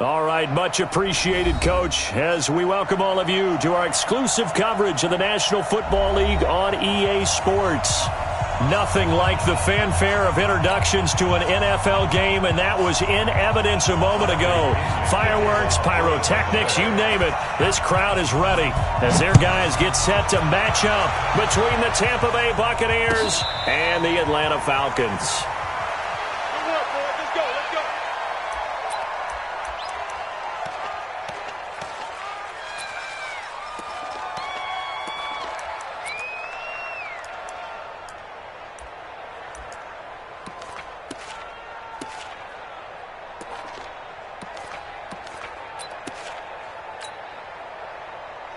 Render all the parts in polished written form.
All right, much appreciated, Coach, as we welcome all of you to our exclusive coverage of the National Football League on EA Sports. Nothing like the fanfare of introductions to an NFL game, and that was in evidence a moment ago. Fireworks, pyrotechnics, you name it. This crowd is ready as their guys get set to match up between the Tampa Bay Buccaneers and the Atlanta Falcons.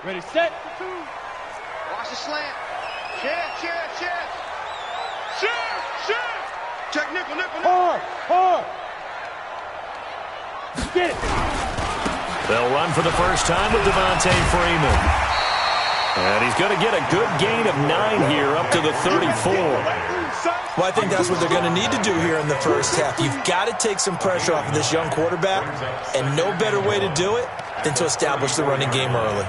Ready, set, two. Watch the slant. Check. Check, nickel. Hard. Get it. They'll run for the first time with Devontae Freeman. And he's going to get a good gain of 9 here up to the 34. Well, I think that's what they're going to need to do here in the first half. You've got to take some pressure off of this young quarterback, and no better way to do it than to establish the running game early.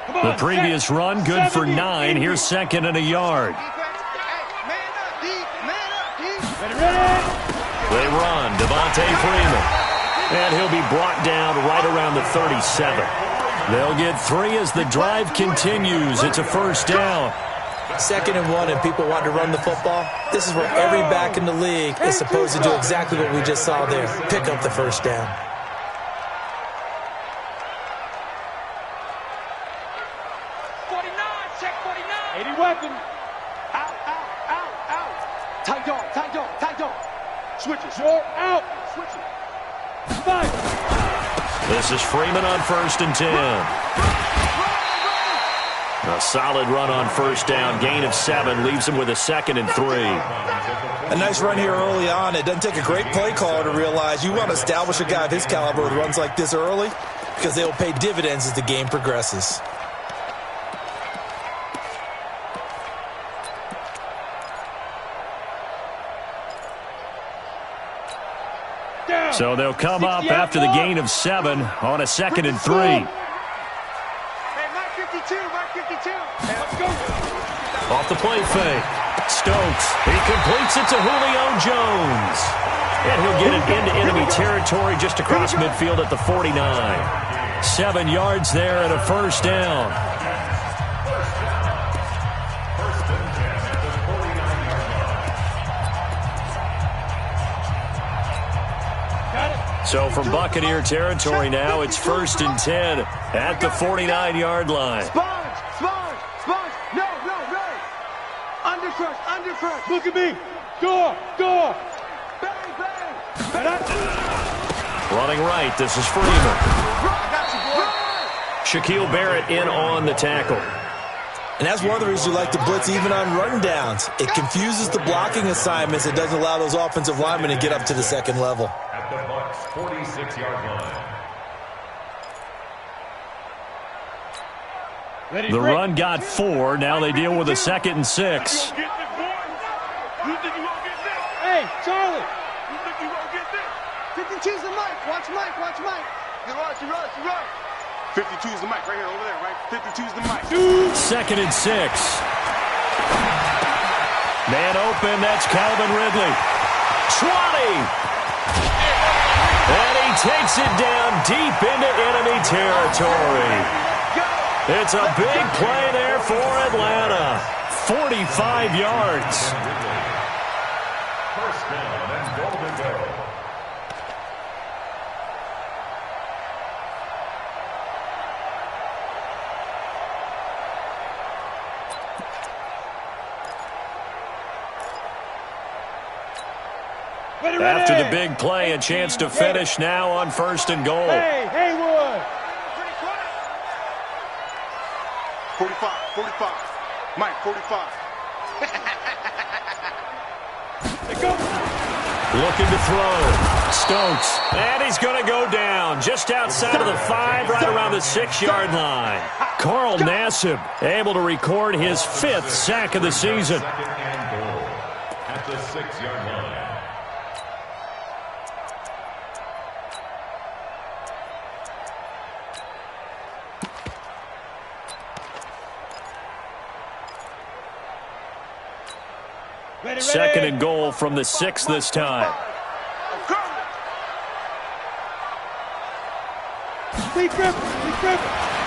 The previous run, good for 9. Here's second and a yard. They run, Devontae Freeman. And he'll be brought down right around the 37. They'll get 3 as the drive continues. It's a first down. 2nd and 1, and people want to run the football. This is where every back in the league is supposed to do exactly what we just saw there. Pick up the first down. Weapon. Out. Tight dog. Switch it. Short, out. Switch it. Five. This is Freeman on 1st and 10. A solid run on first down. Gain of 7 leaves him with a 2nd and 3. A nice run here early on. It doesn't take a great play caller to realize you want to establish a guy of his caliber with runs like this early because they will pay dividends as the game progresses. So they'll come up after the gain of 7 on a 2nd and 3. Hey, Mike 52. Hey, let's go. Off the play fake. Stokes. He completes it to Julio Jones. And he'll get it into enemy territory just across midfield at the 49. 7 yards there and a first down. So from Buccaneer territory now, it's 1st and 10 at the 49-yard line. Sponge. No. Undercrush. Look at me. Door. Bang. Running right, this is Freeman. Shaquille Barrett in on the tackle. And that's one of the reasons you like to blitz even on run downs. It confuses the blocking assignments. It doesn't allow those offensive linemen to get up to the 2nd level. At the Bucs 46-yard line. The run got 4. Now they deal with a 2nd and 6. Hey, Charlie. You think you gonna get this? 52's the mic. Watch Mike. You run. 52's the mic right here, over there, right? 52's the mic. 2nd and 6. Man open, that's Calvin Ridley. 20. And he takes it down deep into enemy territory. It's a big play there for Atlanta. 45 yards. First down and goal to go. After the big play, a chance to finish now on 1st and goal. Hey, Haywood. 45. Mike, 45. Looking to throw. Stokes. And he's going to go down just outside of the 5, right around the 6-yard line. Carl Nassib able to record his 5th sack of the season. the 6-yard line. Second and goal from the 6 this time.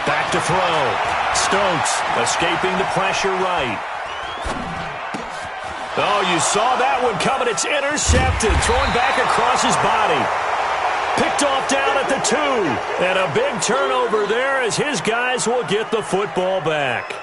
Back to throw. Stokes escaping the pressure right. Oh, you saw that one coming. It's intercepted. Throwing back across his body. Picked off down at the 2. And a big turnover there as his guys will get the football back.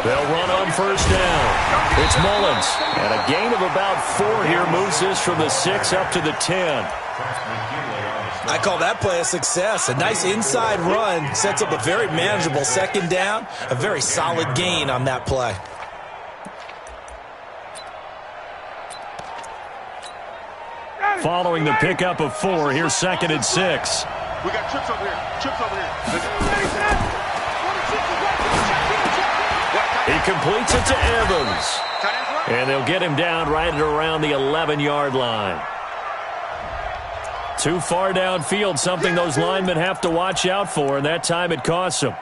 They'll run on first down. It's Mullins. And a gain of about 4 here moves this from the 6 up to the 10. I call that play a success. A nice inside run sets up a very manageable second down. A very solid gain on that play. Following the pickup of 4, here's second and 6. We got trips over here. Trips over here. He completes it to Evans. And they'll get him down right at around the 11-yard line. Too far downfield, something those linemen have to watch out for, and that time it costs them.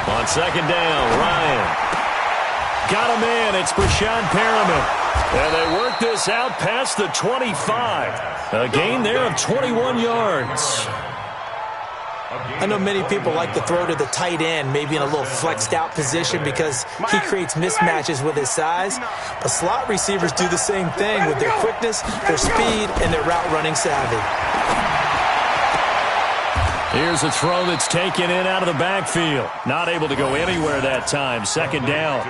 On second down, Ryan. Got a man. It's Brashad Perriman. And they work this out past the 25. A gain there of 21 yards. I know many people like to throw to the tight end, maybe in a little flexed out position because he creates mismatches with his size. But slot receivers do the same thing with their quickness, their speed, and their route running savvy. Here's a throw that's taken in out of the backfield. Not able to go anywhere that time. Second down.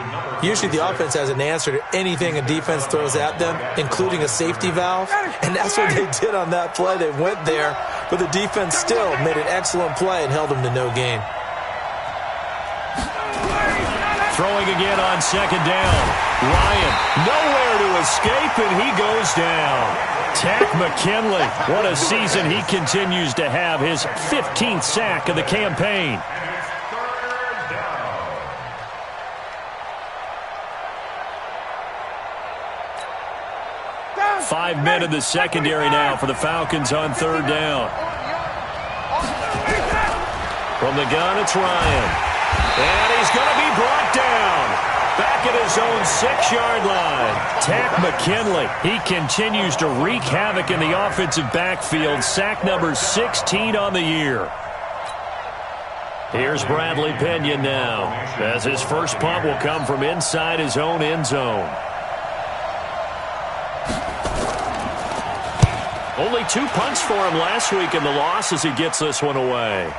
Usually the offense has an answer to anything a defense throws at them, including a safety valve. And that's what they did on that play. They went there, but the defense still made an excellent play and held them to no gain. Throwing again on second down. Ryan, nowhere to escape, and he goes down. Tack McKinley, what a season he continues to have. His 15th sack of the campaign. 5 men in the secondary now for the Falcons on third down. From the gun, it's Ryan. And he's going to be brought down. Back at his own 6-yard line. Tack McKinley. He continues to wreak havoc in the offensive backfield. Sack number 16 on the year. Here's Bradley Pinion now, as his first punt will come from inside his own end zone. Only 2 punts for him last week in the loss as he gets this one away.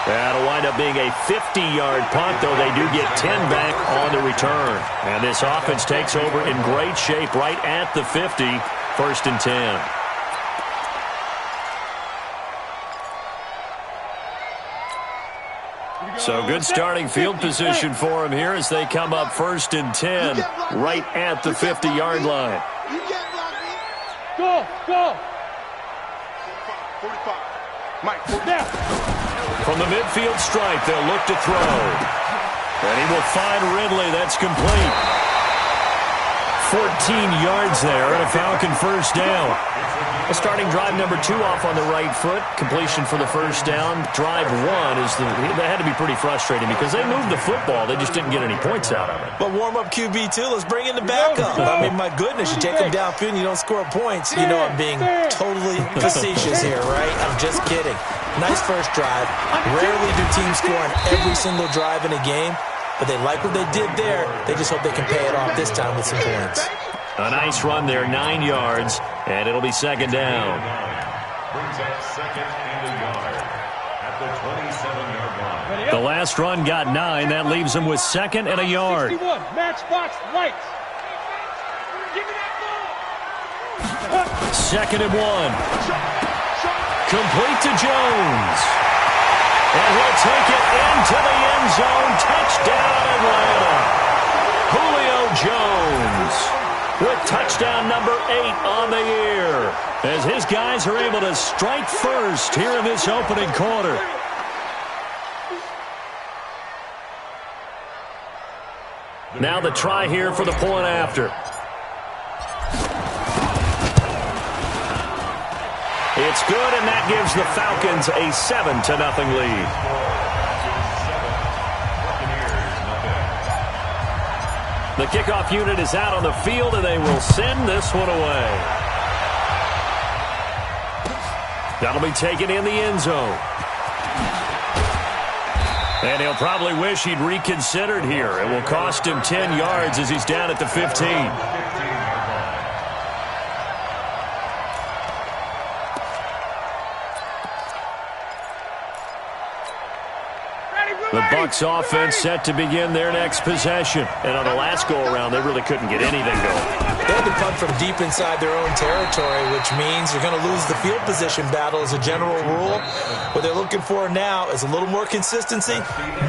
That'll wind up being a 50-yard punt, though they do get 10 back on the return. And this offense takes over in great shape right at the 50, 1st and 10. So good starting field position for him here as they come up 1st and 10 right at the 50-yard line. Go, go. 45. Mike, 45. From the midfield stripe, they'll look to throw. And he will find Ridley. That's complete. 14 yards there and a Falcon first down. A starting drive number 2 off on the right foot. Completion for the first down. Drive 1 that had to be pretty frustrating because they moved the football. They just didn't get any points out of it. But warm-up QB, too. Let's bring in the backup. I mean, my goodness, you take them downfield and you don't score points. You know I'm being totally facetious here, right? I'm just kidding. Nice first drive. Rarely do teams score on every single drive in a game, but they like what they did there. They just hope they can pay it off this time with some points. A nice run there, 9 yards, and it'll be second down. Brings up 2nd and a yard at the 27-yard line. The last run got 9. That leaves him with 2nd and a yard. 61, matchbox lights. Give me that ball. 2nd and 1. Complete to Jones. And he'll take it into the end zone. Touchdown, Atlanta. Julio Jones with touchdown number 8 on the year, as his guys are able to strike first here in this opening quarter. Now the try here for the point after. It's good, and that gives the Falcons a 7-0 lead. The kickoff unit is out on the field, and they will send this one away. That'll be taken in the end zone. And he'll probably wish he'd reconsidered here. It will cost him 10 yards as he's down at the 15. The Bucs offense set to begin their next possession. And on the last go-around, they really couldn't get anything going. They had to punt from deep inside their own territory, which means you're going to lose the field position battle as a general rule. What they're looking for now is a little more consistency,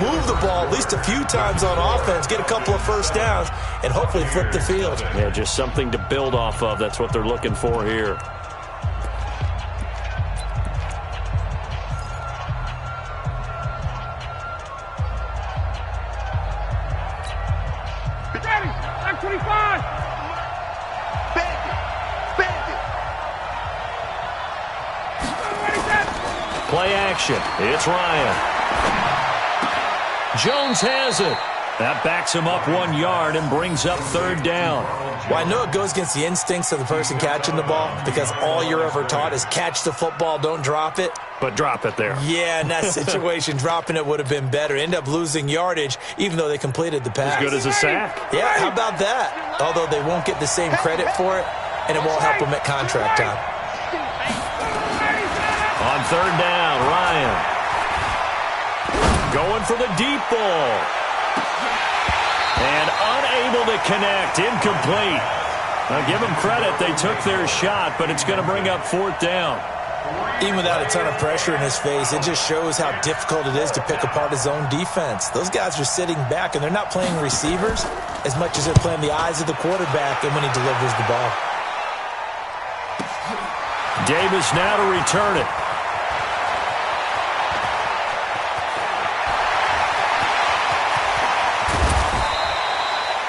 move the ball at least a few times on offense, get a couple of first downs, and hopefully flip the field. Yeah, just something to build off of. That's what they're looking for here. Play action. It's Ryan. Jones has it. That backs him up 1 yard and brings up 3rd down. Well, I know it goes against the instincts of the person catching the ball because all you're ever taught is catch the football, don't drop it. But drop it there. Yeah, in that situation, dropping it would have been better. End up losing yardage, even though they completed the pass. As good as a sack. Yeah, how about that? Although they won't get the same credit for it, and it won't help them at contract time. On 3rd down, Ryan. Going for the deep ball. And unable to connect. Incomplete. Now give them credit. They took their shot, but it's going to bring up 4th down. Even without a ton of pressure in his face, it just shows how difficult it is to pick apart his own defense. Those guys are sitting back, and they're not playing receivers as much as they're playing the eyes of the quarterback and when he delivers the ball. Davis now to return it.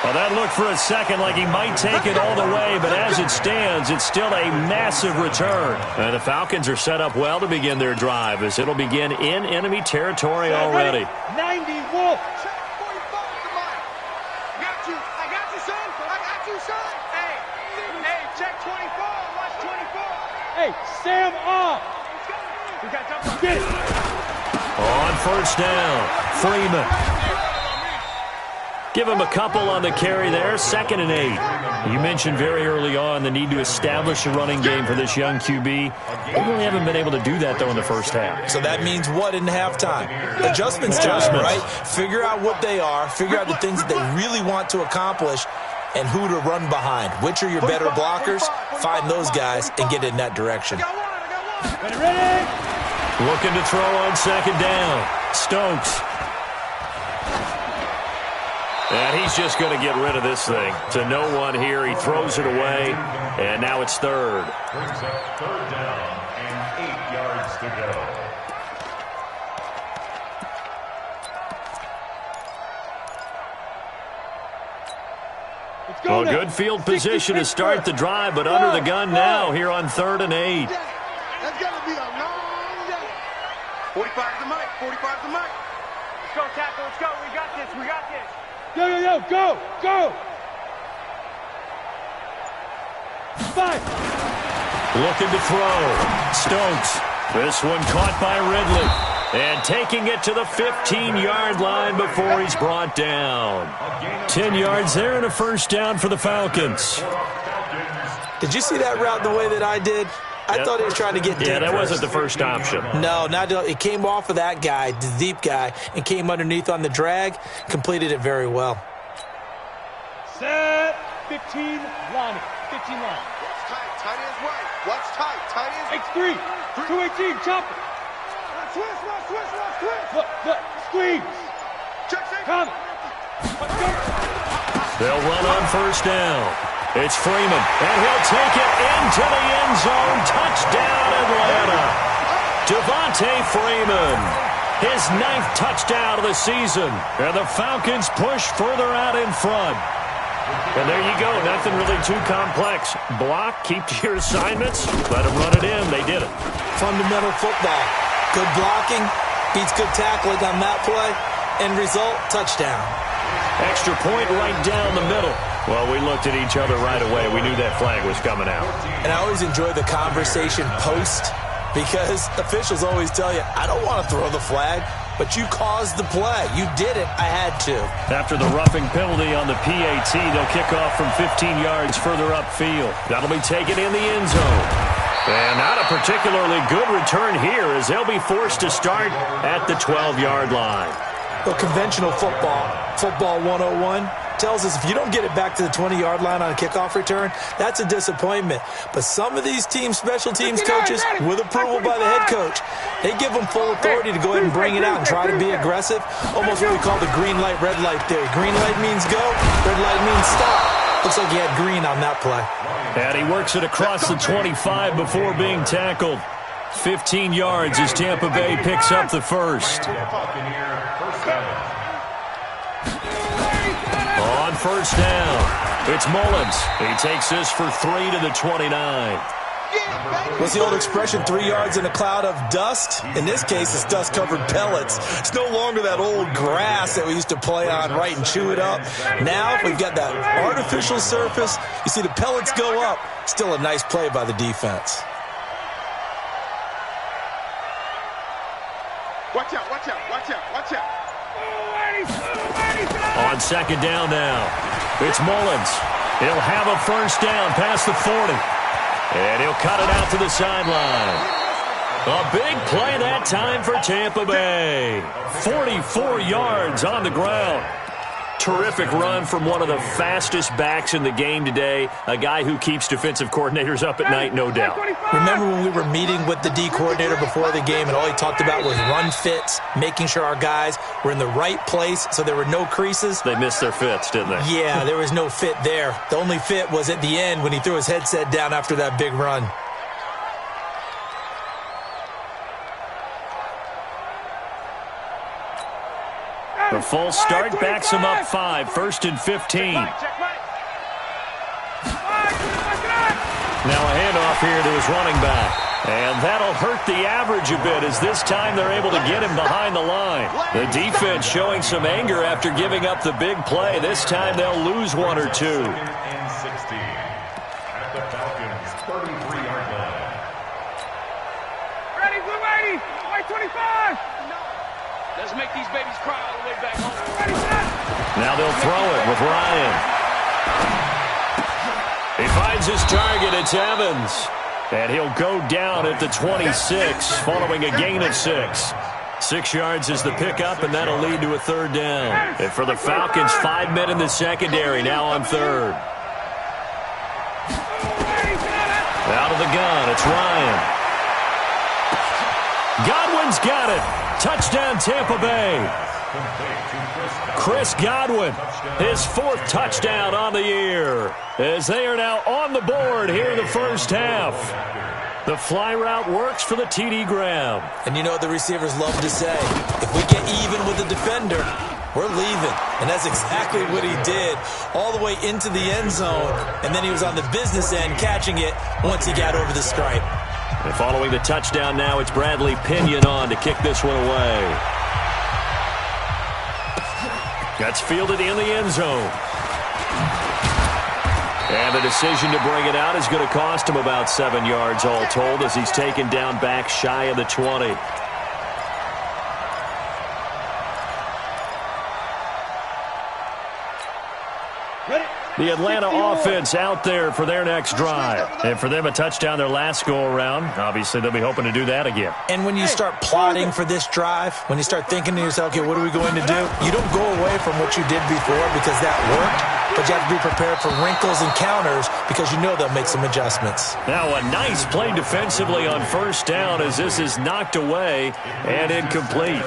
Well, that looked for a second like he might take it all the way, but as it stands, it's still a massive return. And the Falcons are set up well to begin their drive as it'll begin in enemy territory already. 90 Wolf. Check 45 to Mike. Got you. I got you, son. I got you, son. Hey, check 24. Watch 24. Hey, Sam off. We got jump. Get it. On 1st down, Freeman. Give him a couple on the carry there. 2nd and 8. You mentioned very early on the need to establish a running game for this young QB. They really haven't been able to do that, though, in the first half. So that means what in halftime? Adjustments time, right? Figure out what they are. Figure out the things that they really want to accomplish and who to run behind. Which are your better blockers? Find those guys and get in that direction. Ready? Looking to throw on 2nd down. Stokes. And he's just going to get rid of this thing. To no one here. He throws it away. And now it's 3rd. Brings up 3rd down and 8 yards to go. Well, good field position to start the drive, but under the gun now here on 3rd and 8. That's going to be a long day. 45 to the mic. 45 to the mic. Let's go, tackle. Let's go. We got this. We got this. Yo, go, go. 5. Looking to throw. Stokes. This one caught by Ridley. And taking it to the 15-yard line before he's brought down. 10 yards there and a 1st down for the Falcons. Did you see that route the way that I did? I thought he was trying to get deep. Yeah, that wasn't the first option. No, it came off of that guy, the deep guy, and came underneath on the drag, completed it very well. Set. 15 line. 15 line. What's tight? Tight ends right. What's tight? Tight ends X3. 218. Chop it. Twist. Look. Squeeze. Check. Come. Let's go. They'll run on first down. It's Freeman, and he'll take it into the end zone. Touchdown, Atlanta. Devontae Freeman, his 9th touchdown of the season. And the Falcons push further out in front. And there you go. Nothing really too complex. Block, keep to your assignments, let them run it in. They did it. Fundamental football. Good blocking, beats good tackling on that play. End result, touchdown. Extra point right down the middle. Well, we looked at each other right away. We knew that flag was coming out. And I always enjoy the conversation post because officials always tell you, I don't want to throw the flag, but you caused the play. You did it. I had to. After the roughing penalty on the PAT, they'll kick off from 15 yards further upfield. That'll be taken in the end zone. And not a particularly good return here as they'll be forced to start at the 12-yard line. Well, conventional football 101, tells us if you don't get it back to the 20-yard line on a kickoff return, that's a disappointment. But some of these special teams coaches, with approval by the head coach, they give them full authority to go ahead and bring it out and try to be aggressive. Almost what we call the green light, red light theory. Green light means go, red light means stop. Looks like he had green on that play. And he works it across the 25 before being tackled. 15 yards as Tampa Bay picks up the first. On first down, it's Mullins. He takes this for 3 to the 29. What's the old expression, 3 yards in a cloud of dust? In this case, it's dust-covered pellets. It's no longer that old grass that we used to play on, right, and chew it up. Now we've got that artificial surface. You see the pellets go up. Still a nice play by the defense. Watch out. On second down now, it's Mullins. He'll have a first down past the 40. And he'll cut it out to the sideline. A big play that time for Tampa Bay. 44 yards on the ground. Terrific run from one of the fastest backs in the game today. A guy who keeps defensive coordinators up at night, no doubt. Remember when we were meeting with the D coordinator before the game and all he talked about was run fits, making sure our guys were in the right place so there were no creases? They missed their fits, didn't they? Yeah, there was no fit there. The only fit was at the end when he threw his headset down after that big run. The full start backs him up 5, 1st and 15. Now a handoff here to his running back. And that'll hurt the average a bit as this time they're able to get him behind the line. The defense showing some anger after giving up the big play. This time they'll lose 1 or 2. And 60 at the Falcons' 33-yard line. Ready, blue 80. White 25. Let's make these babies cry all the way back home. Ready, set. Now they'll throw it with Ryan. He finds his target. It's Evans. And he'll go down at the 26 following a gain of 6. 6 yards is the pickup, and that'll lead to a third down. And for the Falcons, 5 men in the secondary now on third. Out of the gun, it's Ryan. Godwin's got it. Touchdown, Tampa Bay. Chris Godwin, his 4th touchdown on the year, as they are now on the board here in the first half. The fly route works for the TD Graham. And you know what the receivers love to say? If we get even with the defender, we're leaving. And that's exactly what he did, all the way into the end zone. And then he was on the business end catching it once he got over the stripe. And following the touchdown now, it's Bradley Pinion on to kick this one away. That's fielded in the end zone. And the decision to bring it out is going to cost him about 7 yards all told as he's taken down back shy of the 20. The Atlanta offense out there for their next drive. And for them, a touchdown their last go-around. Obviously, they'll be hoping to do that again. And when you start plotting for this drive, when you start thinking to yourself, okay, what are we going to do? You don't go away from what you did before because that worked, but you have to be prepared for wrinkles and counters because you know they'll make some adjustments. Now a nice play defensively on first down as this is knocked away and incomplete.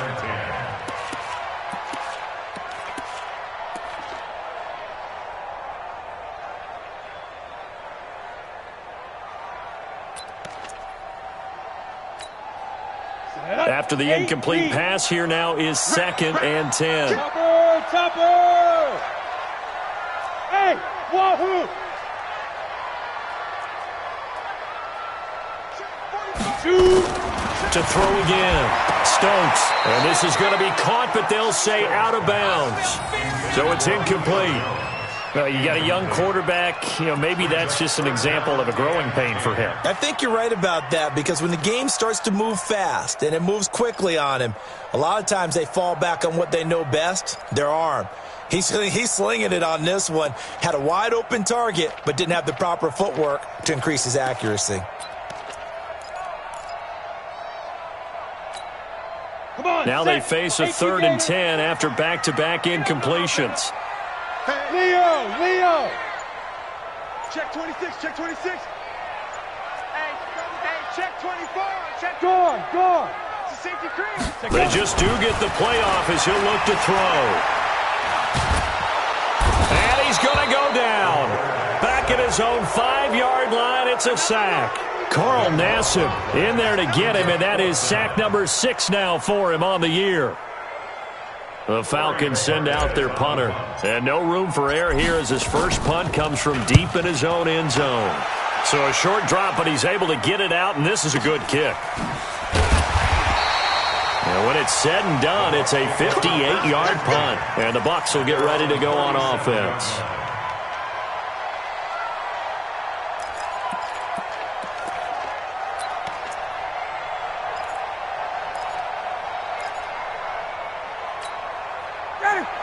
After the incomplete pass, here now is 2nd and 10. Topper! Hey, wahoo! To throw again. Stokes. And this is going to be caught, but they'll say out of bounds. So it's incomplete. Well, you got a young quarterback. Maybe that's just an example of a growing pain for him. I think you're right about that because when the game starts to move fast and it moves quickly on him, a lot of times they fall back on what they know best, their arm. He's slinging it on this one. Had a wide open target, but didn't have the proper footwork to increase his accuracy. Now they face a 3rd and 10 after back-to-back incompletions. Leo! Check 26, check 26. Hey, check 24, check. Gone. It's a safety crease. They just do get the playoff as he'll look to throw. And he's going to go down. Back at his own 5-yard line, it's a sack. Carl Nassib in there to get him, and that is sack number 6 now for him on the year. The Falcons send out their punter. And no room for error here as his first punt comes from deep in his own end zone. So a short drop, but he's able to get it out, and this is a good kick. And when it's said and done, it's a 58-yard punt. And the Bucs will get ready to go on offense.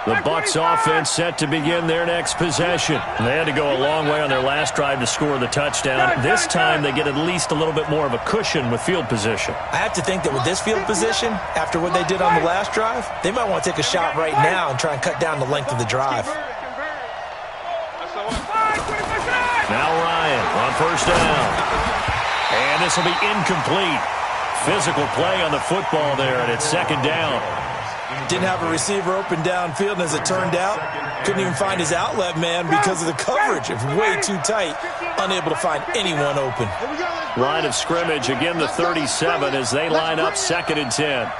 The Bucs offense set to begin their next possession. They had to go a long way on their last drive to score the touchdown. This time they get at least a little bit more of a cushion with field position. I have to think that with this field position, after what they did on the last drive, they might want to take a shot right now and try and cut down the length of the drive. Now Ryan on first down. And this will be incomplete. Physical play on the football there, and it's 2nd down. Didn't have a receiver open downfield, and as it turned out, couldn't even find his outlet man because of the coverage. It was way too tight, unable to find anyone open. Line of scrimmage, again the 37 as they line up 2nd and 10.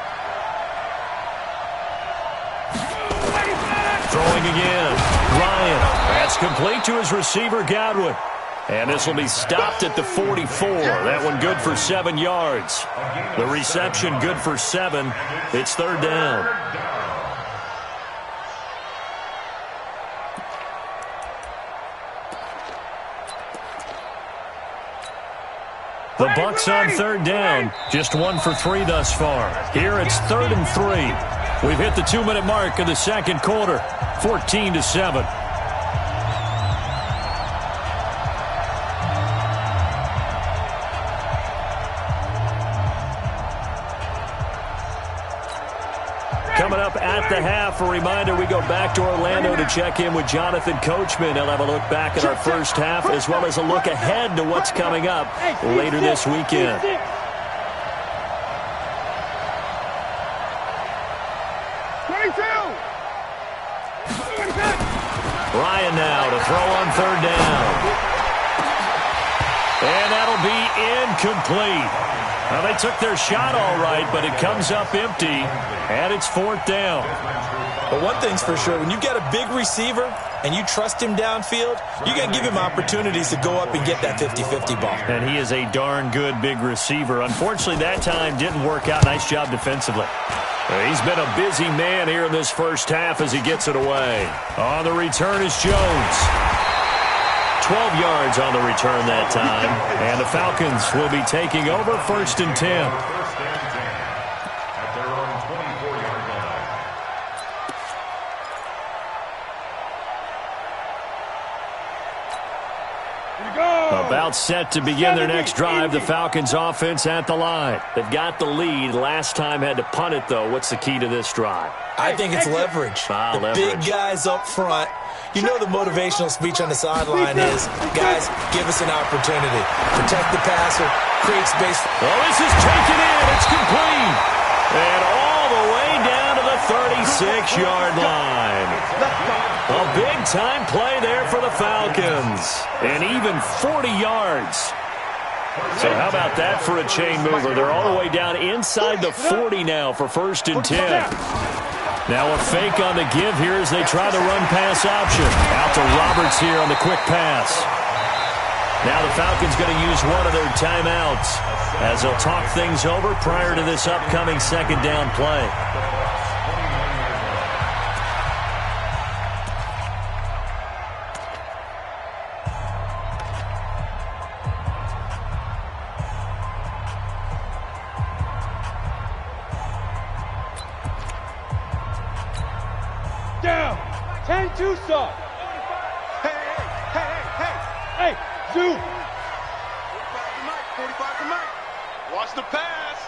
Throwing again. Ryan. That's complete to his receiver, Godwin. And this will be stopped at the 44. That one good for 7 yards. The reception good for 7. It's 3rd down. The Bucs on 3rd down. Just 1 for 3 thus far. Here it's 3rd and 3. We've hit the 2-minute mark of the 2nd quarter. 14-7. Coming up at the half, a reminder, we go back to Orlando to check in with Jonathan Coachman. He'll have a look back at our first half as well as a look ahead to what's coming up later this weekend. Ryan now to throw on 3rd down. And that'll be incomplete. Now, they took their shot all right, but it comes up empty, and it's 4th down. But one thing's for sure, when you get a big receiver and you trust him downfield, you got to give him opportunities to go up and get that 50-50 ball. And he is a darn good big receiver. Unfortunately, that time didn't work out. Nice job defensively. He's been a busy man here in this first half as he gets it away. On the return is Jones. 12 yards on the return that time. And the Falcons will be taking over 1st and 10. Timeout set to begin their next drive. The Falcons offense at the line. They've got the lead. Last time had to punt it, though. What's the key to this drive? I think it's leverage. The big guys up front. You know the motivational speech on the sideline is, guys, give us an opportunity. Protect the passer, create space. Oh, this is taken in. It's complete. And all the way down to the 36-yard line. A big-time play there for the Falcons. And even 40 yards. So how about that for a chain mover? They're all the way down inside the 40 now for 1st and 10. Now a fake on the give here as they try the run-pass option. Out to Roberts here on the quick pass. Now the Falcons going to use one of their timeouts as they'll talk things over prior to this upcoming second down play. Down. 10-2 stop. Hey, Zoo. 45 to Mike. Watch the pass.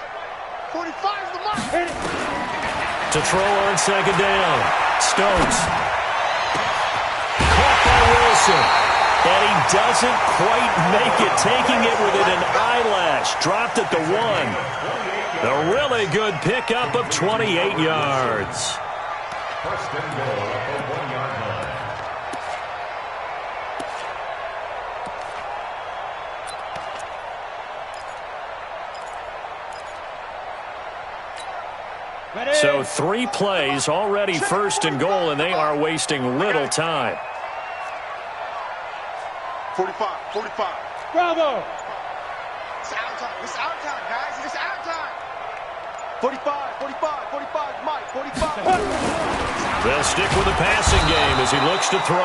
45's the mark. To throw on second down. Stokes. Caught by Wilson. And he doesn't quite make it, taking it within an eyelash. Dropped at the 1. A really good pickup of 28 yards. First and goal at the 1-yard line. So 3 plays already 1st and goal, and they are wasting little time. 45. Bravo. It's out time. It's out time, guys. It's out time. 45, Mike, 45. They'll stick with the passing game as he looks to throw.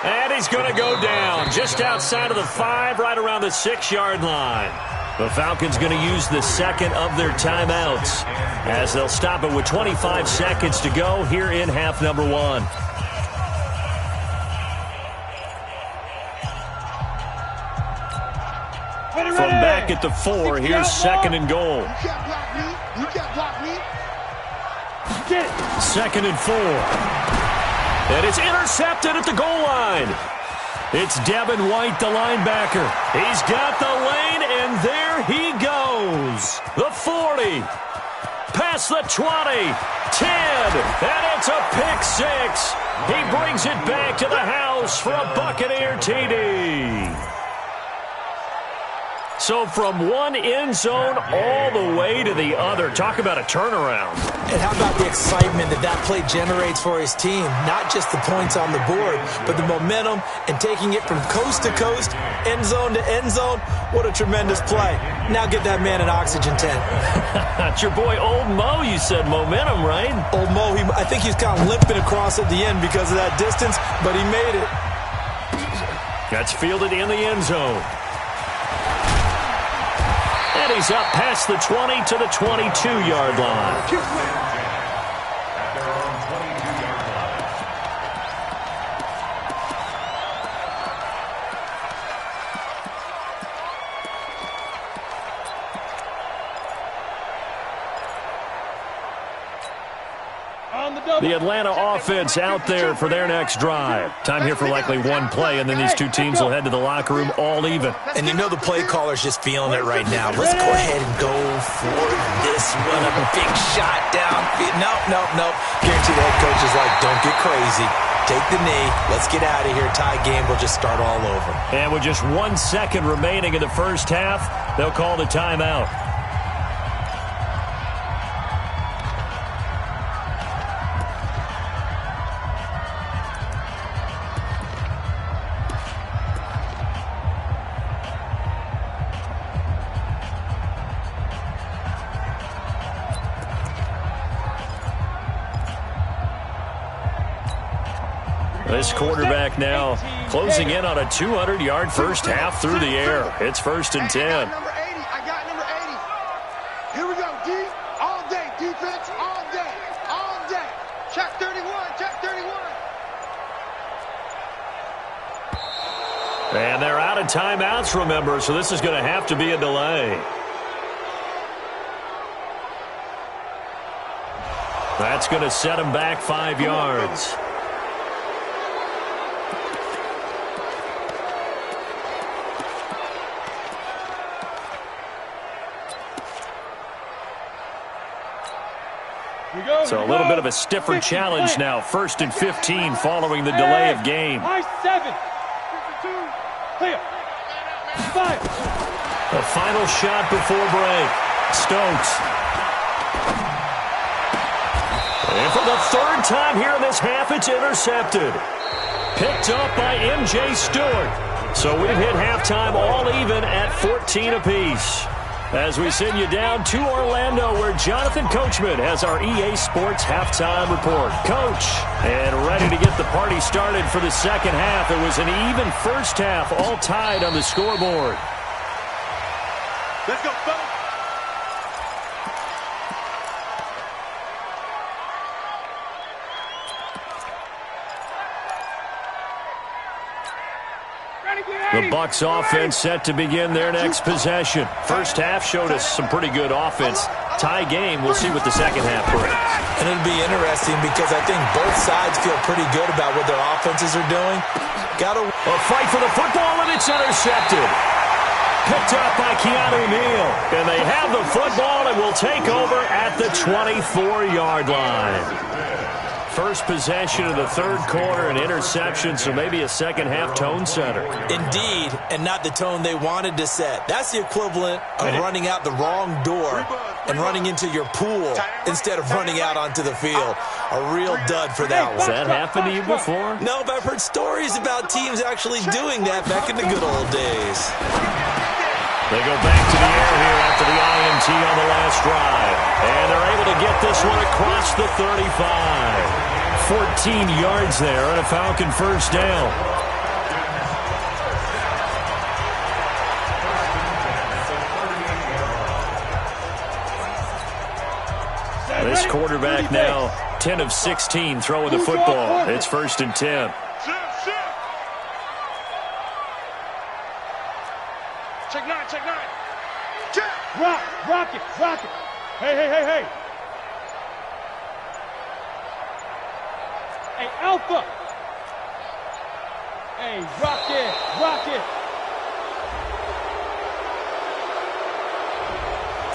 And he's going to go down just outside of the 5, right around the 6-yard line. The Falcons going to use the second of their timeouts as they'll stop it with 25 seconds to go here in half number 1. From back at the 4, here's 2nd and goal. You can't block me. You can't block me. 2nd and 4. And it's intercepted at the goal line. It's Devin White, the linebacker. He's got the lane, and there he goes. The 40. Past the 20. 10. And it's a pick 6. He brings it back to the house for a Buccaneer TD. So from one end zone all the way to the other. Talk about a turnaround. And how about the excitement that play generates for his team? Not just the points on the board, but the momentum and taking it from coast to coast, end zone to end zone. What a tremendous play. Now get that man an oxygen tent. That's your boy Old Mo, you said. Momentum, right? Old Mo, I think he's kind of limping across at the end because of that distance, but he made it. That's fielded in the end zone. And he's up past the 20 to the 22-yard line. At their own 22-yard line. The Atlanta offense out there for their next drive. Time here for likely one play, and then these two teams will head to the locker room all even. And you know the play caller's just feeling it right now. Let's go ahead and go for this one. A big shot down. Nope. Guarantee the head coach is like, don't get crazy. Take the knee. Let's get out of here. Tie game. We'll just start all over. And with just 1 second remaining in the first half, they'll call the timeout. This quarterback now closing in on a 200-yard first half through the air. It's 1st and 10. I got number 80. Here we go, D. All day. Defense, all day. All day. Check 31. Check 31. And they're out out of timeouts, remember, so this is going to have to be a delay. That's going to set him back 5 yards. So a little bit of a stiffer challenge now. 1st and 15 following the delay of game. High 7. Clear. 5. The final shot before break. Stokes. And for the 3rd time here in this half, it's intercepted. Picked up by M.J. Stewart. So we've hit halftime all even at 14 apiece. As we send you down to Orlando, where Jonathan Coachman has our EA Sports halftime report. Coach, and ready to get the party started for the second half. It was an even first half, all tied on the scoreboard. Let's go, fellas. The Bucs offense set to begin their next possession. First half showed us some pretty good offense. Tie game, we'll see what the second half brings. And it'll be interesting because I think both sides feel pretty good about what their offenses are doing. A fight for the football, and it's intercepted. Picked up by Keanu Neal. And they have the football and will take over at the 24-yard line. First possession of the 3rd quarter, an interception, so maybe a second half tone setter. Indeed, and not the tone they wanted to set. That's the equivalent of running out the wrong door and running into your pool instead of running out onto the field. A real dud for that one. Has that happened to you before? No, but I've heard stories about teams actually doing that back in the good old days. They go back to the air here after the INT on the last drive. And they're able to get this one across the 35. 14 yards there and a Falcon first down. This quarterback now 10 of 16 throwing the football. It's 1st and 10. Check 9, check 9. Check. Rock it. Hey. Hey, Alpha. Hey, rock it.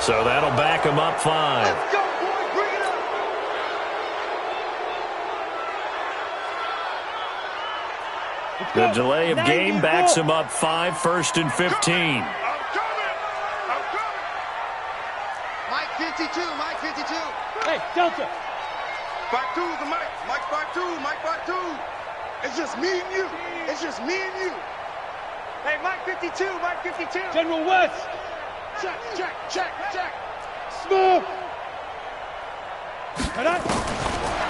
So that'll back him up 5. Let's go, boys. Bring it up. The delay of game backs him up 5, 1st and 15. I'm coming. Mike 52. Hey, Delta. 5-2's the Mike. Mike 5-2. Mike 5-2. It's just me and you. Hey, Mike 52. General West. Check. Smooth.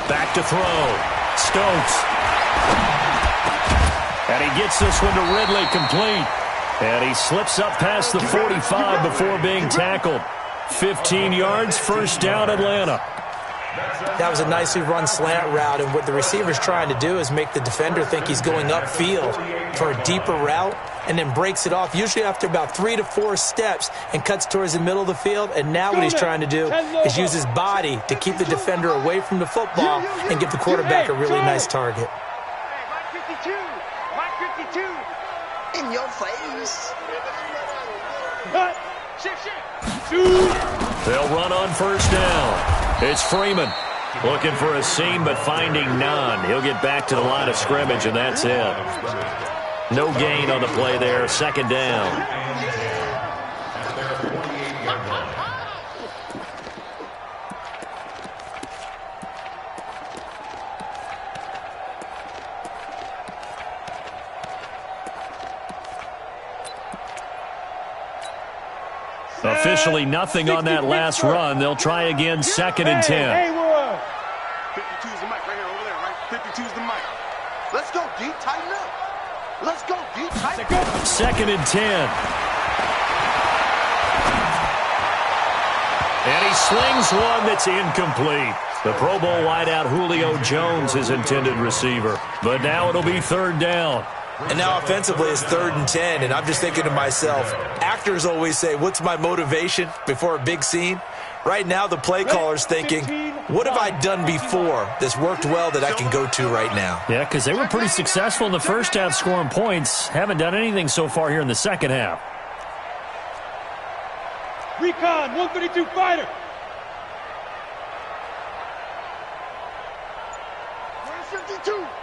Back to throw. Stokes. And he gets this one to Ridley complete. And he slips up past the 45 before being tackled. 15 yards, first down, Atlanta. That was a nicely run slant route, and what the receiver's trying to do is make the defender think he's going upfield for a deeper route and then breaks it off, usually after about 3 to 4 steps, and cuts towards the middle of the field. And now what he's trying to do is use his body to keep the defender away from the football and give the quarterback a really nice target. Hey, Mike 52. In your face. They'll run on first down. It's Freeman looking for a seam but finding none. He'll get back to the line of scrimmage, and that's it. No gain on the play there. Second down. Officially nothing on that last run. They'll try again, 2nd and 10. 52's the mic right here, over there, right? 52's the mic. Let's go deep, tighten up. Let's go deep, tighten up. 2nd and 10. And he slings one that's incomplete. The Pro Bowl wideout Julio Jones, his intended receiver. But now it'll be 3rd down. And now offensively it's 3rd and 10, and I'm just thinking to myself, actors always say, what's my motivation before a big scene? Right now the play caller's thinking, what have I done before that's worked well that I can go to right now? Yeah, because they were pretty successful in the first half scoring points. Haven't done anything so far here in the second half. Recon, 132 fighter.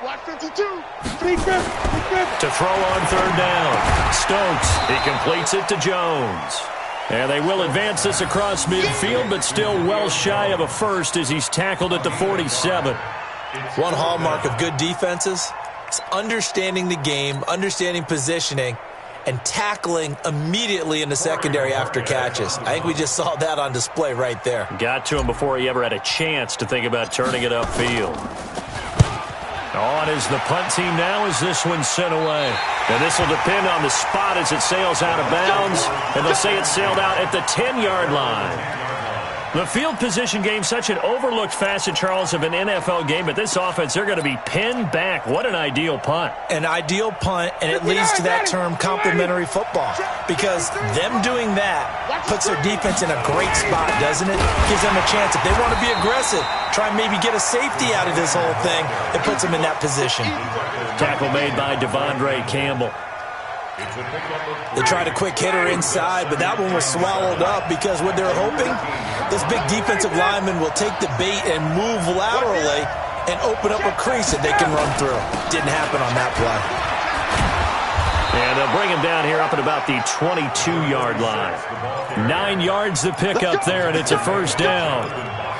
Watch 52. To throw on 3rd down. Stokes, he completes it to Jones. And they will advance this across midfield, but still well shy of a first as he's tackled at the 47. One hallmark of good defenses is understanding the game, understanding positioning, and tackling immediately in the secondary after catches. I think we just saw that on display right there. Got to him before he ever had a chance to think about turning it upfield. On is the punt team now as this one's sent away. And this will depend on the spot as it sails out of bounds. And they'll say it sailed out at the 10-yard line. The field position game, such an overlooked facet, Charles, of an NFL game. But this offense, they're going to be pinned back. What an ideal punt. An ideal punt, and it leads to that term complementary football. Because them doing that puts their defense in a great spot, doesn't it? Gives them a chance. If they want to be aggressive, try and maybe get a safety out of this whole thing, it puts them in that position. Tackle made by Devondre Campbell. They tried a quick hitter inside, but that one was swallowed up because what they're hoping, this big defensive lineman will take the bait and move laterally and open up a crease that they can run through. Didn't happen on that play. And they'll bring him down here up at about the 22-yard line. 9 yards the pick up there, and it's a first down.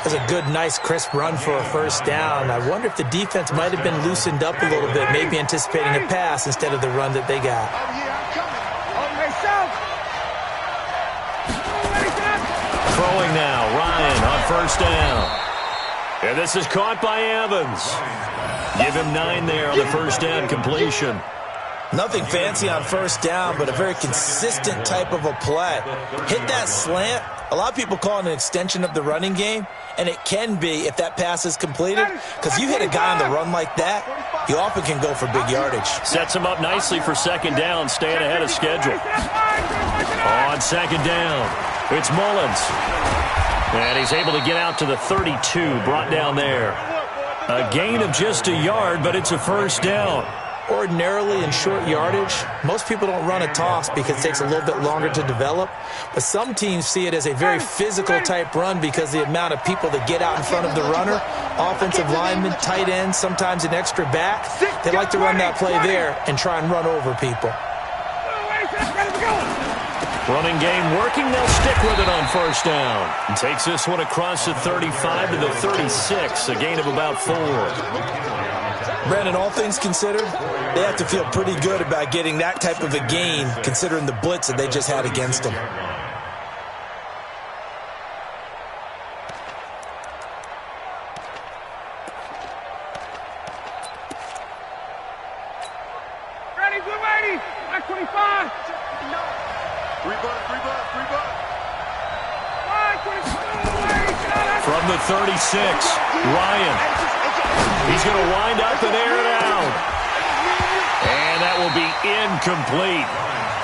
That's a good, nice, crisp run for a first down. I wonder if the defense might have been loosened up a little bit, maybe anticipating a pass instead of the run that they got. Throwing now, Ryan on first down. And this is caught by Evans. Give him 9 there on the first down completion. Nothing fancy on first down, but a very consistent type of a play. Hit that slant. A lot of people call it an extension of the running game, and it can be if that pass is completed, because you hit a guy on the run like that, you often can go for big yardage. Sets him up nicely for second down, staying ahead of schedule. On second down, it's Mullins. And he's able to get out to the 32, brought down there. A gain of just a yard, but it's a first down. Ordinarily in short yardage, most people don't run a toss because it takes a little bit longer to develop. But some teams see it as a very physical type run because the amount of people that get out in front of the runner, offensive linemen, tight ends, sometimes an extra back, they like to run that play there and try and run over people. Running game working, they'll stick with it on first down. And takes this one across the 35 to the 36, a gain of about 4. Brandon, all things considered, they have to feel pretty good about getting that type of a gain considering the blitz that they just had against them. Ready, blue 80, 25. 3 bucks. From the 36, Ryan. He's going to wind up and air it out. And that will be incomplete.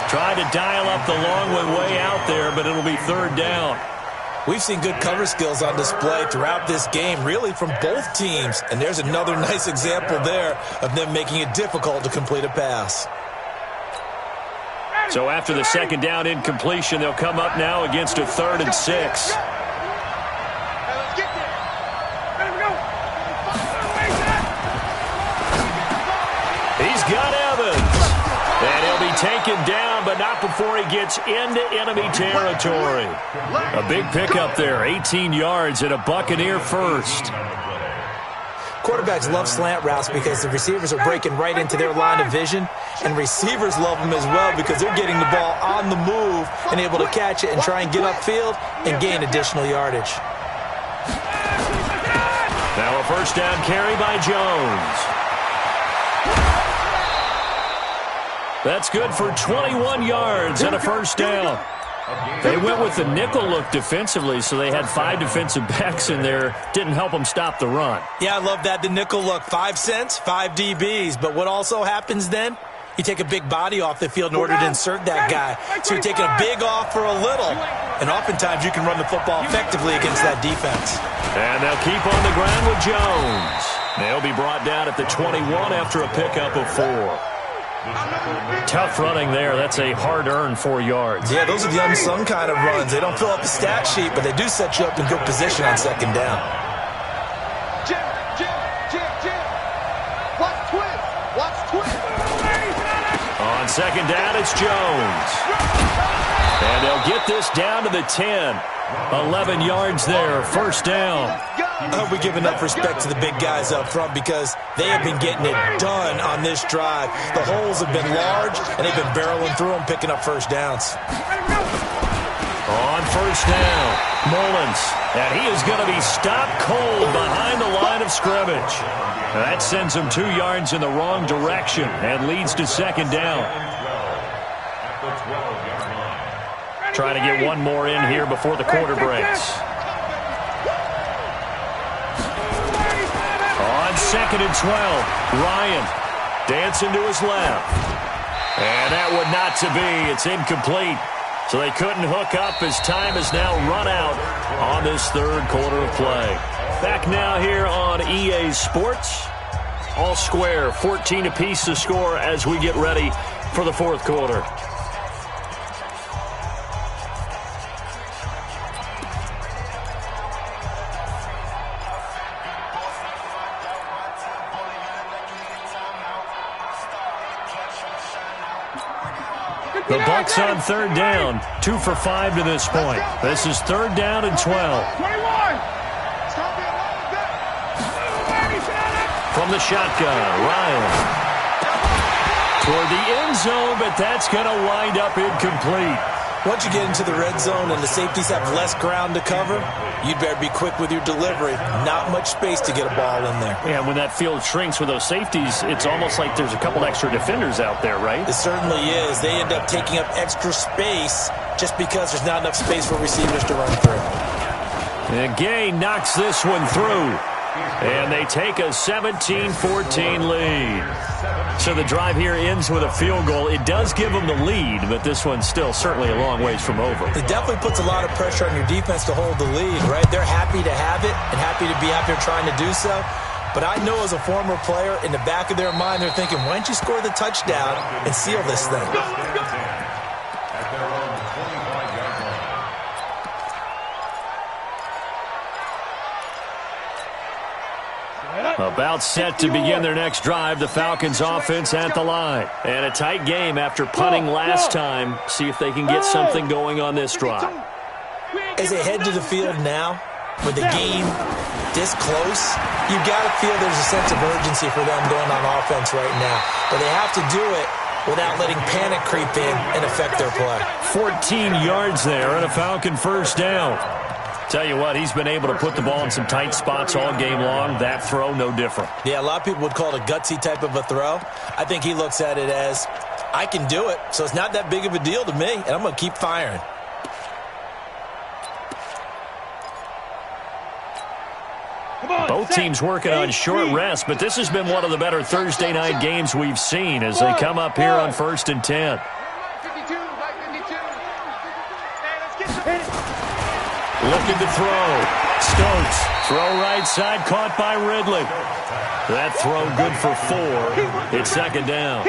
Tried to dial up the long one way out there, but it'll be third down. We've seen good cover skills on display throughout this game, really from both teams. And there's another nice example there of them making it difficult to complete a pass. So after the second down incompletion, they'll come up now against a 3rd and 6. He's got Evans. And he'll be taken down, but not before he gets into enemy territory. A big pickup there, 18 yards and a Buccaneer first. Quarterbacks love slant routes because the receivers are breaking right into their line of vision, and receivers love them as well because they're getting the ball on the move and able to catch it and try and get upfield and gain additional yardage. Now a first down carry by Jones. That's good for 21 yards and a first down. They went with the nickel look defensively, so they had 5 defensive backs in there. Didn't help them stop the run. Yeah, I love that, the nickel look. 5 cents, 5 DBs. But what also happens then? You take a big body off the field in order to insert that guy. So you're taking a big off for a little. And oftentimes you can run the football effectively against that defense. And they'll keep on the ground with Jones. They'll be brought down at the 21 after a pickup of 4. Tough running there. That's a hard-earned 4 yards. Yeah, those are the unsung kind of runs. They don't fill up the stat sheet, but they do set you up in good position on second down. Jim. Watch twist. Watch twist. On second down, it's Jones. And they'll get this down to the 10. 11 yards there, first down. I hope we give enough respect to the big guys up front because they have been getting it done on this drive. The holes have been large, and they've been barreling through them, picking up first downs. On first down, Mullins. And he is going to be stopped cold behind the line of scrimmage. That sends him 2 yards in the wrong direction and leads to second down. Trying to get one more in here before the quarter breaks. On second and 12, Ryan dancing to his left. And that would not to be. It's incomplete. So they couldn't hook up as time is now run out on this third quarter of play. Back now here on EA Sports. All square, 14 apiece to score as we get ready for the fourth quarter. The Bucs on third down, 2 for 5 to this point. This is third down and 12. From the shotgun, Ryan. Toward the end zone, but that's going to wind up incomplete. Once you get into the red zone and the safeties have less ground to cover, you'd better be quick with your delivery. Not much space to get a ball in there. Yeah, when that field shrinks with those safeties, it's almost like there's a couple extra defenders out there, right? It certainly is. They end up taking up extra space just because there's not enough space for receivers to run through. And Gay knocks this one through. And they take a 17-14 lead. So the drive here ends with a field goal. It does give them the lead, but this one's still certainly a long ways from over. It definitely puts a lot of pressure on your defense to hold the lead, right? They're happy to have it and happy to be out there trying to do so. But I know as a former player, in the back of their mind, they're thinking, why don't you score the touchdown and seal this thing? About set to begin their next drive, the Falcons offense at the line. And a tight game after punting last time. See if they can get something going on this drive. As they head to the field now, with the game this close, you've got to feel there's a sense of urgency for them going on offense right now. But they have to do it without letting panic creep in and affect their play. 14 yards there and a Falcon first down. Tell you what, he's been able to put the ball in some tight spots all game long. That throw, no different. Yeah, a lot of people would call it a gutsy type of a throw. I think he looks at it as, I can do it, so it's not that big of a deal to me, and I'm going to keep firing. Both teams working on short rest, but this has been one of the better Thursday night games we've seen as they come up here on 1st and 10. Looking to throw. Stokes. Throw right side. Caught by Ridley. That throw good for 4. It's second down.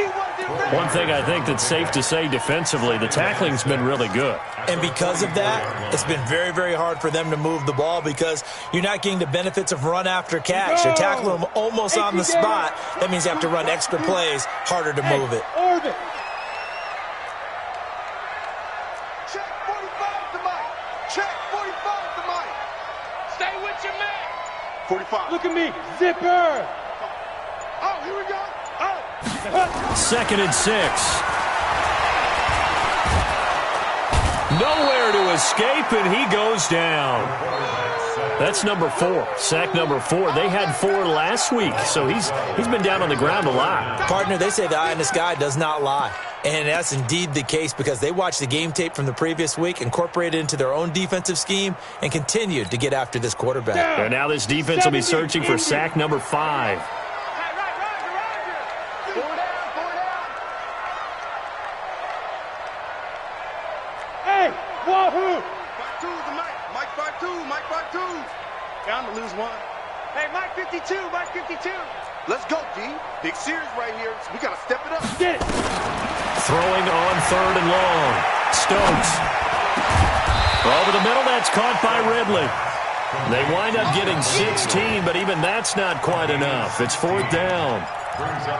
One thing I think that's safe to say defensively, the tackling's been really good. And because of that, it's been very, very hard for them to move the ball because you're not getting the benefits of run after catch. You're tackling them almost on the spot. That means you have to run extra plays, harder to move it. Check 45 to Mike. Check 45 to Mike. Stay with your man. 45. Look at me. Zipper. Oh, here we go. Oh. 2nd and 6. Nowhere to escape, and he goes down. That's number 4. Sack number 4. They had 4 last week, so he's been down on the ground a lot. Partner, they say the eye in the sky does not lie. And that's indeed the case because they watched the game tape from the previous week, incorporated it into their own defensive scheme, and continued to get after this quarterback. And now this defense will be searching for sack number 5. Hey, Mike 52, Mike 52. Let's go, D. Big series right here. We got to step it up. Get it. Throwing on 3rd and long. Stokes. Over the middle, that's caught by Ridley. They wind up getting 16, but even that's not quite enough. It's 4th down.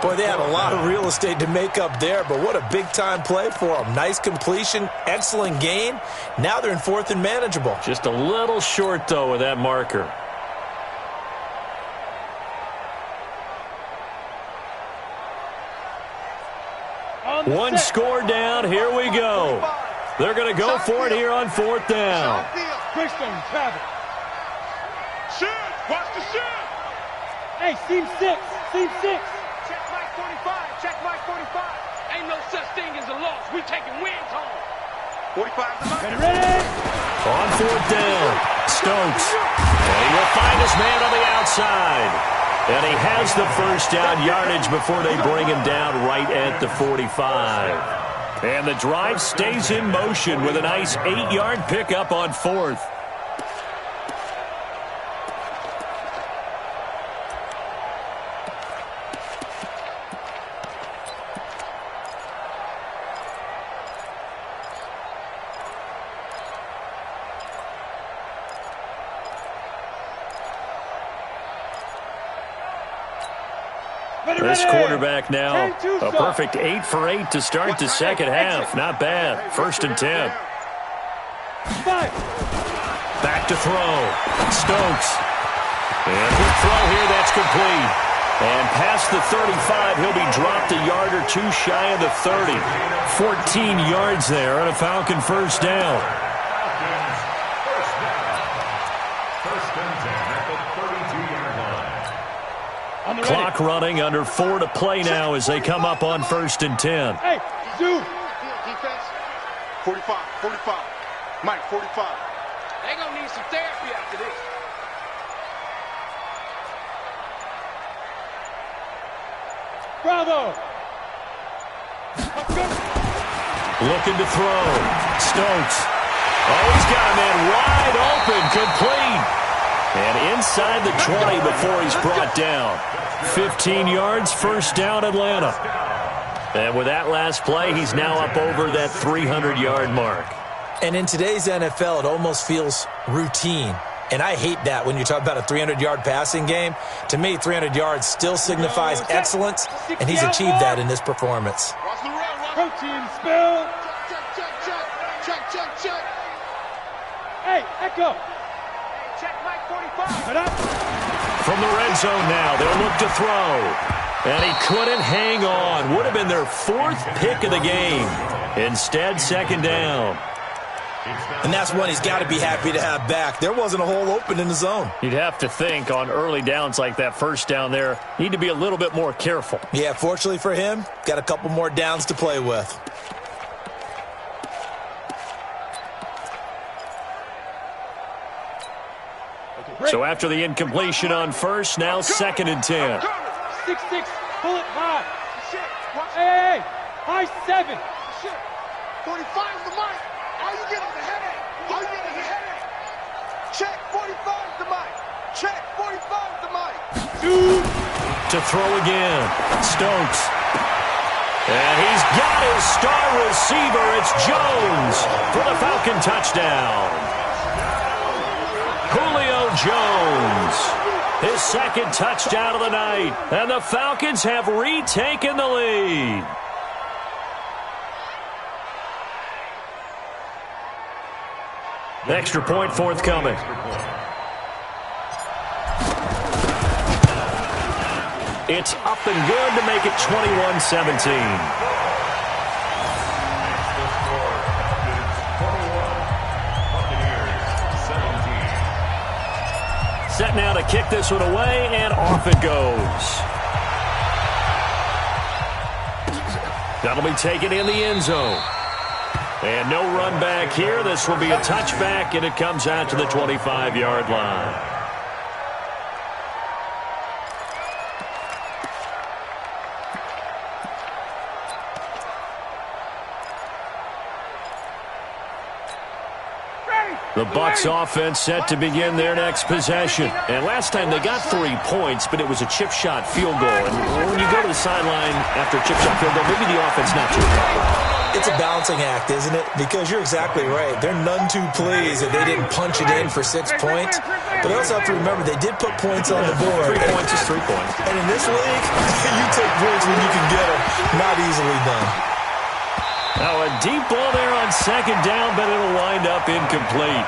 Boy, they had a lot of real estate to make up there, but what a big-time play for them. Nice completion, excellent gain. Now they're in 4th and manageable. Just a little short, though, with that marker. One score down. Here we go. They're going to go for it here on 4th down. Christian travel. Shoot! Watch the shoot! Hey, seam 6. Seam 6. Check Mike 45. Check Mike 45. Ain't no such thing as a loss. We taking wins home. 45 to Mike. Ready? On 4th down. Stokes. And he will find his man on the outside. And he has the first down yardage before they bring him down right at the 45. And the drive stays in motion with a nice 8-yard pickup on 4th. This quarterback now, a perfect 8 for 8 to start the second half. Not bad. 1st and 10. Back to throw. Stokes. And quick throw here, that's complete. And past the 35, he'll be dropped a yard or two shy of the 30. 14 yards there on a Falcon first down. First and 10 at the 32-yard line. Clock running, under 4 to play now as they come up on 1st and 10. Hey, dude. Defense. 45, 45. Mike, 45. They gonna need some therapy after this. Bravo. Looking to throw. Stokes. Oh, he's got a man wide open, complete. And inside the 20 before he's brought down. 15 yards, first down, Atlanta. And with that last play, he's now up over that 300-yard mark. And in today's NFL, it almost feels routine. And I hate that when you talk about a 300-yard passing game. To me, 300 yards still signifies excellence, and he's achieved that in this performance. Protein spill. Check. Hey, Echo. Check Mike 45. From the red zone now, they'll look to throw. And he couldn't hang on. Would have been their 4th pick of the game. Instead, 2nd down. And that's one he's got to be happy to have back. There wasn't a hole open in the zone. You'd have to think on early downs like that first down there, need to be a little bit more careful. Yeah, fortunately for him, got a couple more downs to play with. So after the incompletion on first, now 2nd and 10. 6-6, pull it high. Hey, high 7. 45's the Mike. Are you getting the headache? Are you getting the headache? Check 45's the Mike. Check 45's the Mike. Dude. To throw again. Stokes. And he's got his star receiver. It's Jones for the Falcon touchdown. Julio Jones, his 2nd touchdown of the night. And the Falcons have retaken the lead. Extra point forthcoming. It's up and good to make it 21-17. Set now to kick this one away, and off it goes. That'll be taken in the end zone. And no run back here. This will be a touchback, and it comes out to the 25-yard line. Ready. The Bucs offense set to begin their next possession. And last time they got 3 points, but it was a chip shot field goal. And when you go to the sideline after a chip shot field goal, maybe the offense not too happy. It's a balancing act, isn't it? Because you're exactly right. They're none too pleased that they didn't punch it in for 6 points. But they also have to remember they did put points on the board. 3 points is 3 points. And in this league, you take points when you can get them. Not easily done. Now a deep ball there on second down, but it'll wind up incomplete.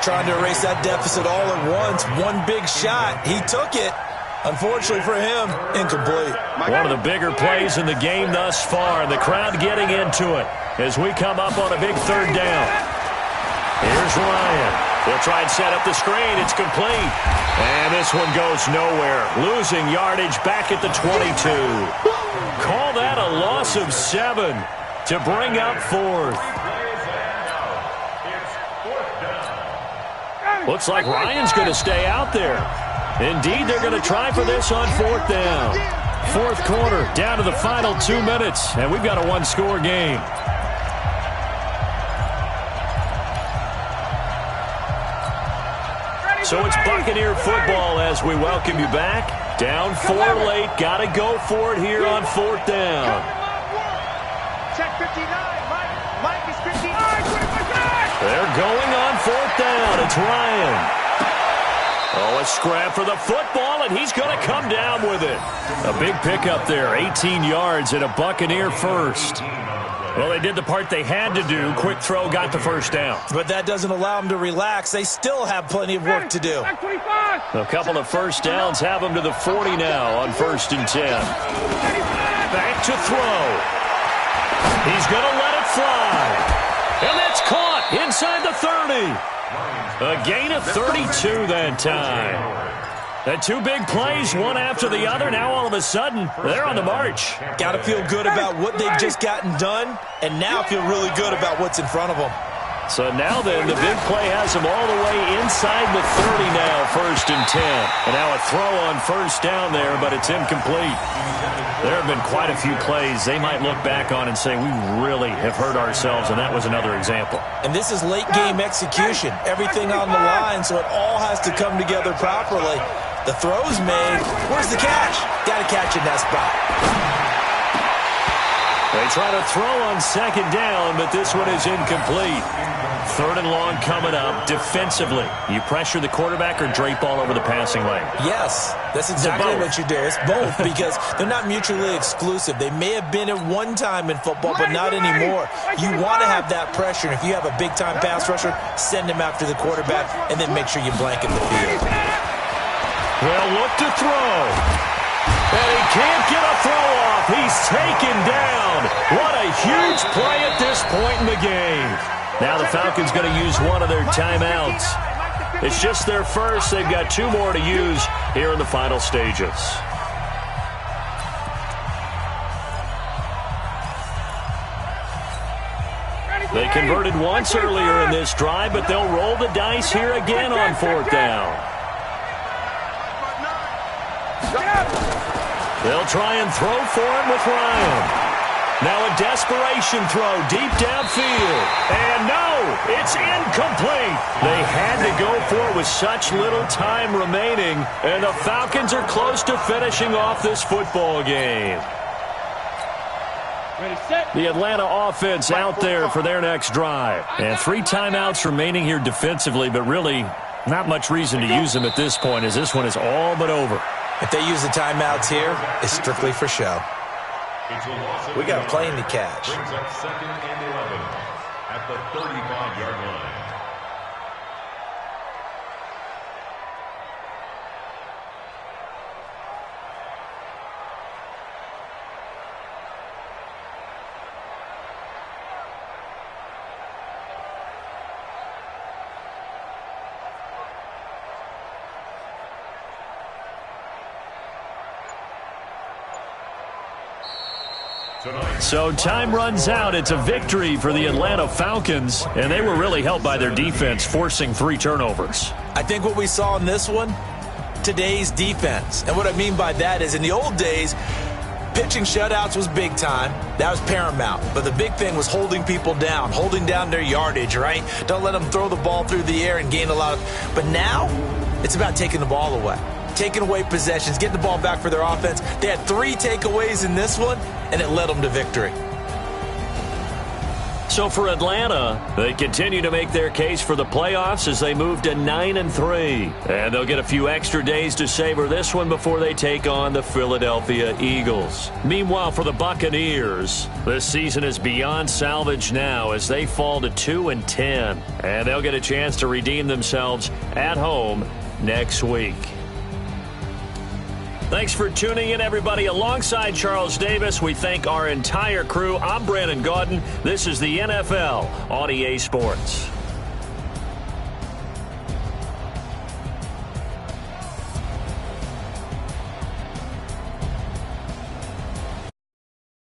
Trying to erase that deficit all at once. One big shot. He took it. Unfortunately for him, incomplete. One of the bigger plays in the game thus far. The crowd getting into it as we come up on a big third down. Here's Ryan. They'll try and set up the screen. It's complete. And this one goes nowhere. Losing yardage back at the 22. Call that a loss of 7 to bring up 4th. Looks like Ryan's going to stay out there. Indeed, they're going to try for this on 4th down. 4th quarter, down to the final 2 minutes, and we've got a 1-score game. So it's Buccaneer football as we welcome you back. Down 4 late, got to go for it here on 4th down. Check 59. Mike is 59. They're going on 4th down. It's Ryan. Oh, a scrap for the football, and he's going to come down with it. A big pickup there, 18 yards and a Buccaneer first. Well, they did the part they had to do. Quick throw got the first down. But that doesn't allow them to relax. They still have plenty of work to do. A couple of first downs have them to the 40 now on 1st and 10. Back to throw. He's going to let it fly. And that's caught inside the 30. A gain of 32 that time. The 2 big plays, one after the other. Now all of a sudden, they're on the march. Got to feel good about what they've just gotten done, and now feel really good about what's in front of them. So now then, the big play has them all the way inside the 30 now, 1st and 10. And now a throw on 1st down there, but it's incomplete. There have been quite a few plays they might look back on and say, we really have hurt ourselves, and that was another example. And this is late-game execution. Everything on the line, so it all has to come together properly. The throw's made. Where's the catch? Got to catch in that spot. They try to throw on 2nd down, but this one is incomplete. 3rd and long coming up defensively. You pressure the quarterback or drape all over the passing lane? Yes, that's exactly what you do. It's both because they're not mutually exclusive. They may have been at one time in football, but not anymore. You want to have that pressure. And if you have a big-time pass rusher, send him after the quarterback and then make sure you blanket the field. They'll look to throw. And he can't get a throw off. He's taken down. What a huge play at this point in the game. Now the Falcons going to use one of their timeouts. It's just their first. They've got 2 more to use here in the final stages. They converted once earlier in this drive, but they'll roll the dice here again on 4th down. They'll try and throw for it with Ryan. Now a desperation throw deep downfield. And no, it's incomplete. They had to go for it with such little time remaining. And the Falcons are close to finishing off this football game. The Atlanta offense out there for their next drive. And 3 timeouts remaining here defensively, but really not much reason to use them at this point as this one is all but over. If they use the timeouts here, it's strictly for show. We got a plane to catch. Brings up 2nd and 11 at the 35-yard line. So time runs out. It's a victory for the Atlanta Falcons, and they were really helped by their defense, forcing 3 turnovers. I think what we saw in this one, today's defense. And what I mean by that is in the old days, pitching shutouts was big time. That was paramount. But the big thing was holding people down, holding down their yardage, right? Don't let them throw the ball through the air and gain a lot of... But now, it's about taking the ball away. Taking away possessions, getting the ball back for their offense. They had 3 takeaways in this one, and it led them to victory. So for Atlanta, they continue to make their case for the playoffs as they move to 9-3. And they'll get a few extra days to savor this one before they take on the Philadelphia Eagles. Meanwhile, for the Buccaneers, this season is beyond salvage now as they fall to 2-10. And they'll get a chance to redeem themselves at home next week. Thanks for tuning in, everybody. Alongside Charles Davis, we thank our entire crew. I'm Brandon Gaudin. This is the NFL on EA Sports.